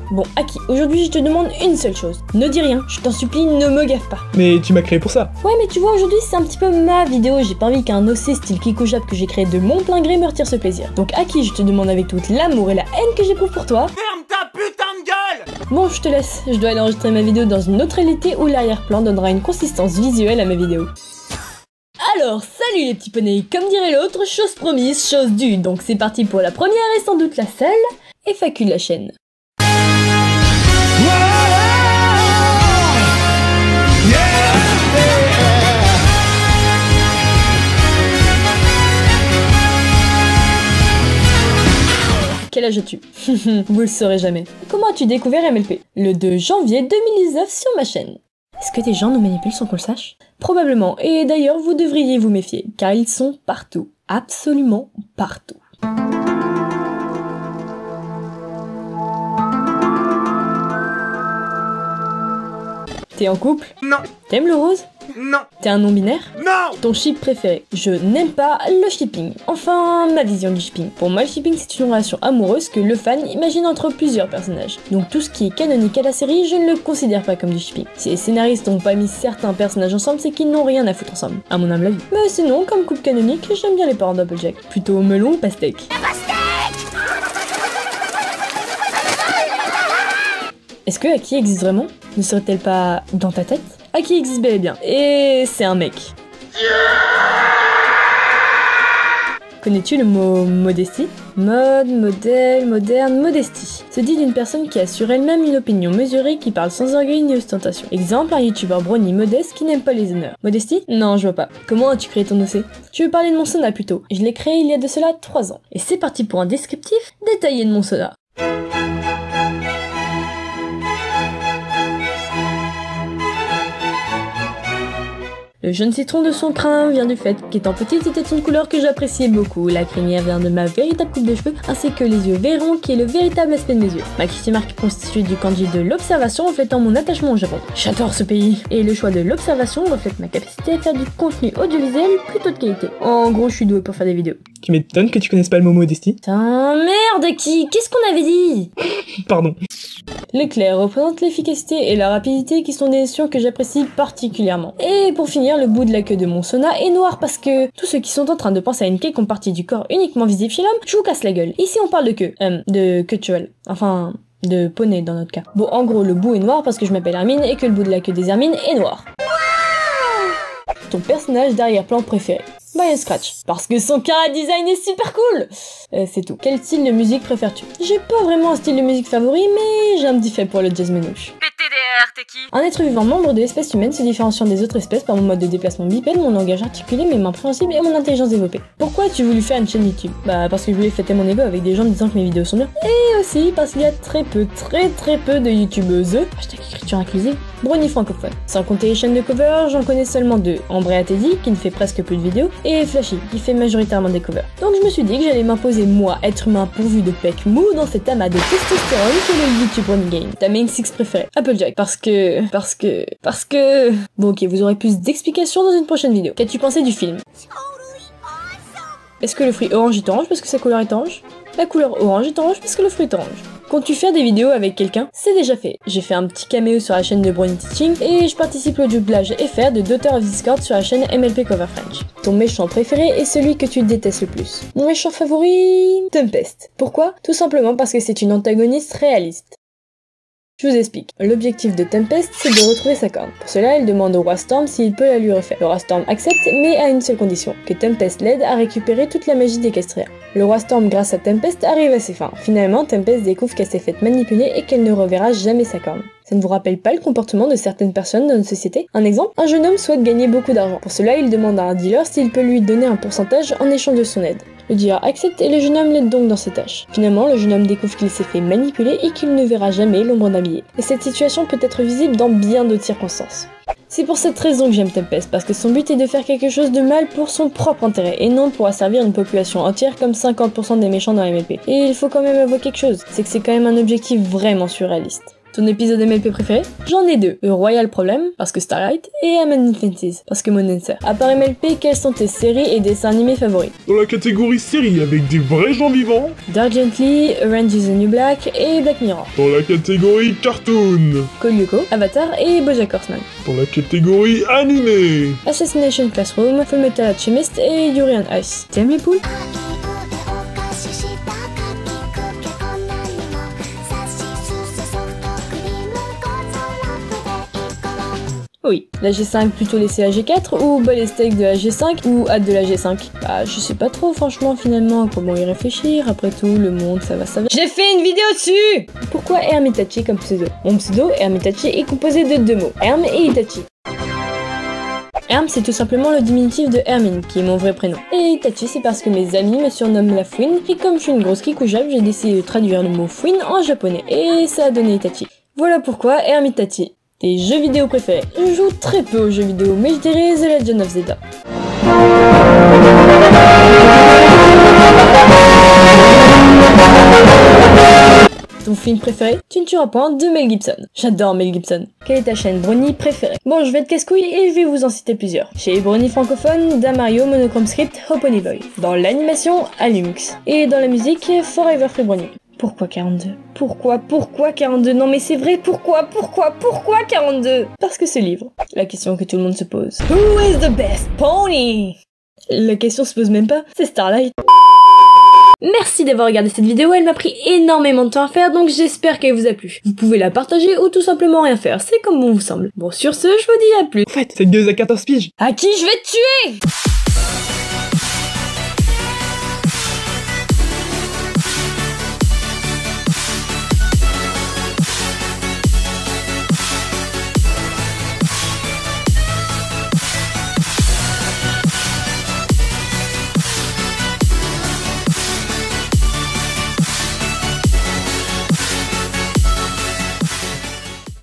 Bon, Aki, aujourd'hui je te demande une seule chose. Ne dis rien, je t'en supplie, ne me gaffe pas. Mais tu m'as créé pour ça. Ouais, mais tu vois, aujourd'hui c'est un petit peu ma vidéo, j'ai pas envie qu'un OC style Kikojab que j'ai créé de mon plein gré me retire ce plaisir. Donc Aki, je te demande avec toute l'amour et la haine que j'éprouve pour toi. Ferme ta putain de gueule! Bon, je te laisse, je dois aller enregistrer ma vidéo dans une autre réalité où l'arrière-plan donnera une consistance visuelle à ma vidéo. Alors, salut les petits poneys, comme dirait l'autre, chose promise, chose due, donc c'est parti pour la première et sans doute la seule FAQ de la chaîne. Quel âge as-tu? Vous le saurez jamais. Comment as-tu découvert MLP? Le 2 janvier 2019 sur ma chaîne. Est-ce que des gens nous manipulent sans qu'on le sache? Probablement, et d'ailleurs vous devriez vous méfier, car ils sont partout. Absolument partout. T'es en couple? Non. T'aimes le rose? Non. T'es un non-binaire? Non. Ton ship préféré? Je n'aime pas le shipping. Enfin, ma vision du shipping. Pour moi, le shipping, c'est une relation amoureuse que le fan imagine entre plusieurs personnages. Donc tout ce qui est canonique à la série, je ne le considère pas comme du shipping. Si les scénaristes n'ont pas mis certains personnages ensemble, c'est qu'ils n'ont rien à foutre ensemble, à mon humble avis. Mais sinon, comme couple canonique, j'aime bien les parents d'Applejack. Plutôt melon ou pastèque. Est-ce que Aki existe vraiment? Ne serait-elle pas dans ta tête? Aki existe bel et bien, et c'est un mec. Connais-tu le mot modestie? Mode, modèle, moderne, modestie. Se dit d'une personne qui a sur elle-même une opinion mesurée qui parle sans orgueil ni ostentation. Exemple, un youtubeur brownie modeste qui n'aime pas les honneurs. Modestie? Non, je vois pas. Comment as-tu créé ton OC? Je veux parler de mon sauna plutôt. Je l'ai créé il y a de cela 3 ans. Et c'est parti pour un descriptif détaillé de mon sauna. Le jaune citron de son crin vient du fait qu'étant petite, c'était une couleur que j'appréciais beaucoup. La crémière vient de ma véritable coupe de cheveux, ainsi que les yeux verrons qui est le véritable aspect de mes yeux. Ma cutie marque est constituée du kanji de l'observation reflétant mon attachement au Japon. J'adore ce pays. Et le choix de l'observation reflète ma capacité à faire du contenu audiovisuel plutôt de qualité. En gros, je suis douée pour faire des vidéos. Tu m'étonnes que tu connaisses pas le mot modestie. Putain, merde, Aki, qu'est-ce qu'on avait dit? Pardon. L'éclair représente l'efficacité et la rapidité qui sont des notions que j'apprécie particulièrement. Et pour finir, le bout de la queue de mon sauna est noir parce que tous ceux qui sont en train de penser à une quelconque partie du corps uniquement visible chez l'homme, je vous casse la gueule. Ici on parle de queue, de queue de cheval. Enfin, de poney dans notre cas. Bon, en gros, le bout est noir parce que je m'appelle Hermine et que le bout de la queue des Hermines est noir. Ton personnage d'arrière-plan préféré? By Scratch. Parce que son chara design est super cool. C'est tout. Quel style de musique préfères-tu? J'ai pas vraiment un style de musique favori, mais j'ai un petit fait pour le jazz manouche. PTDR, t'es qui? Un être vivant membre de l'espèce humaine se différenciant des autres espèces par mon mode de déplacement bipède, mon langage articulé, mes mains préhensibles et mon intelligence développée. Pourquoi as-tu voulu faire une chaîne YouTube? Bah parce que je voulais fêter mon ego avec des gens disant que mes vidéos sont bien. Et aussi parce qu'il y a très peu de youtubeuses, hashtag écriture inclusive, brownie francophone. Sans compter les chaînes de cover, j'en connais seulement 2. Andrea Teddy, qui ne fait presque plus de vidéos, et Flashy, qui fait majoritairement des covers. Donc je me suis dit que j'allais m'imposer moi, être humain pourvu de pecs mou dans cet amas de testostérone que le YouTube Running Game. Ta main 6 préférée? Applejack. Parce que... Bon ok, vous aurez plus d'explications dans une prochaine vidéo. Qu'as-tu pensé du film? Est-ce que le fruit orange est orange parce que sa couleur est orange? La couleur orange est orange parce que le fruit est orange. Comptes-tu faire des vidéos avec quelqu'un? C'est déjà fait. J'ai fait un petit caméo sur la chaîne de Brownie Teaching et je participe au doublage FR de Daughter of Discord sur la chaîne MLP Cover French. Ton méchant préféré est celui que tu détestes le plus. Mon méchant favori? Tempest. Pourquoi? Tout simplement parce que c'est une antagoniste réaliste. Je vous explique. L'objectif de Tempest, c'est de retrouver sa corne. Pour cela, elle demande au roi Storm s'il peut la lui refaire. Le roi Storm accepte, mais à une seule condition, que Tempest l'aide à récupérer toute la magie des Castria. Le roi Storm, grâce à Tempest, arrive à ses fins. Finalement, Tempest découvre qu'elle s'est faite manipuler et qu'elle ne reverra jamais sa corne. Ça ne vous rappelle pas le comportement de certaines personnes dans notre société? Un exemple, un jeune homme souhaite gagner beaucoup d'argent. Pour cela, il demande à un dealer s'il peut lui donner un pourcentage en échange de son aide. Le dealer accepte et le jeune homme l'aide donc dans ses tâches. Finalement, le jeune homme découvre qu'il s'est fait manipuler et qu'il ne verra jamais l'ombre d'un billet. Et cette situation peut être visible dans bien d'autres circonstances. C'est pour cette raison que j'aime Tempest, parce que son but est de faire quelque chose de mal pour son propre intérêt, et non pour asservir une population entière comme 50% des méchants dans MLP. Et il faut quand même avouer quelque chose, c'est que c'est quand même un objectif vraiment surréaliste. Ton épisode MLP préféré? J'en ai deux. Royal Problem, parce que Starlight, et Amazing Fancies, parce que Monenser. À part MLP, quelles sont tes séries et dessins animés favoris? Dans la catégorie série avec des vrais gens vivants. Dark Gently, Orange is the New Black et Black Mirror. Dans la catégorie cartoon. Code Lyoko, Avatar et BoJack Horseman. Dans la catégorie animé. Assassination Classroom, Fullmetal Alchemist et Yuri on Ice. T'aimes les poules? Oui, la G5 plutôt laissée à G4 ou bol et steak de la G5 ou hâte de la G5? Bah je sais pas trop franchement finalement à comment y réfléchir, après tout le monde ça va. J'ai fait une vidéo dessus! Pourquoi Herm Itachi comme pseudo? Mon pseudo, Herm Itachi, est composé de deux mots, Herm et Itachi. Herm c'est tout simplement le diminutif de Hermine, qui est mon vrai prénom. Et Itachi c'est parce que mes amis me surnomment la fouine, et comme je suis une grosse kikoujab, j'ai décidé de traduire le mot fouine en japonais, et ça a donné Itachi. Voilà pourquoi Herm Itachi. Tes jeux vidéo préférés? Je joue très peu aux jeux vidéo, mais je dirais The Legend of Zelda. Ton film préféré? Tu ne tueras point de Mel Gibson. J'adore Mel Gibson. Quelle est ta chaîne Brony préférée? Bon, je vais être casse-couille et je vais vous en citer plusieurs. Chez Brony francophone, Damario, Monochrome Script, Pony Boy. Dans l'animation, Alumx. Et dans la musique, Forever Free Brony. Pourquoi 42? Pourquoi 42? Non mais c'est vrai, pourquoi 42? Parce que c'est livre. La question que tout le monde se pose. Who is the best pony? La question se pose même pas, c'est Starlight. Merci d'avoir regardé cette vidéo, elle m'a pris énormément de temps à faire, donc j'espère qu'elle vous a plu. Vous pouvez la partager ou tout simplement rien faire, c'est comme bon vous semble. Bon sur ce, je vous dis à plus. En fait, cette gueuse à 14 piges. À qui je vais te tuer?